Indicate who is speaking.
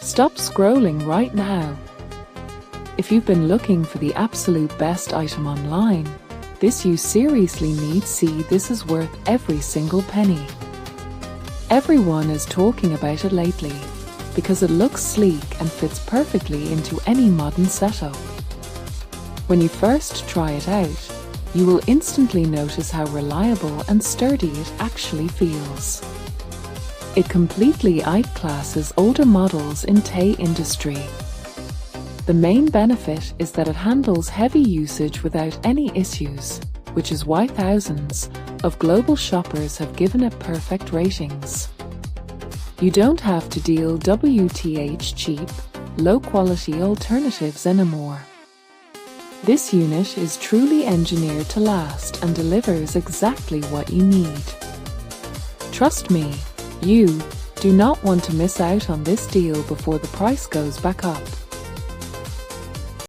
Speaker 1: Stop scrolling right now. If you've been looking for the absolute best item online, you seriously need to see this is worth every single penny. Everyone is talking about it lately because it looks sleek and fits perfectly into any modern setup. When you first try it out, you will instantly notice how reliable and sturdy it actually feels. It completely outclasses older models in the industry. The main benefit is that it handles heavy usage without any issues, which is why thousands of global shoppers have given it perfect ratings. You don't have to deal with cheap, low-quality alternatives anymore. This unit is truly engineered to last and delivers exactly what you need. Trust me, you do not want to miss out on this deal before the price goes back up.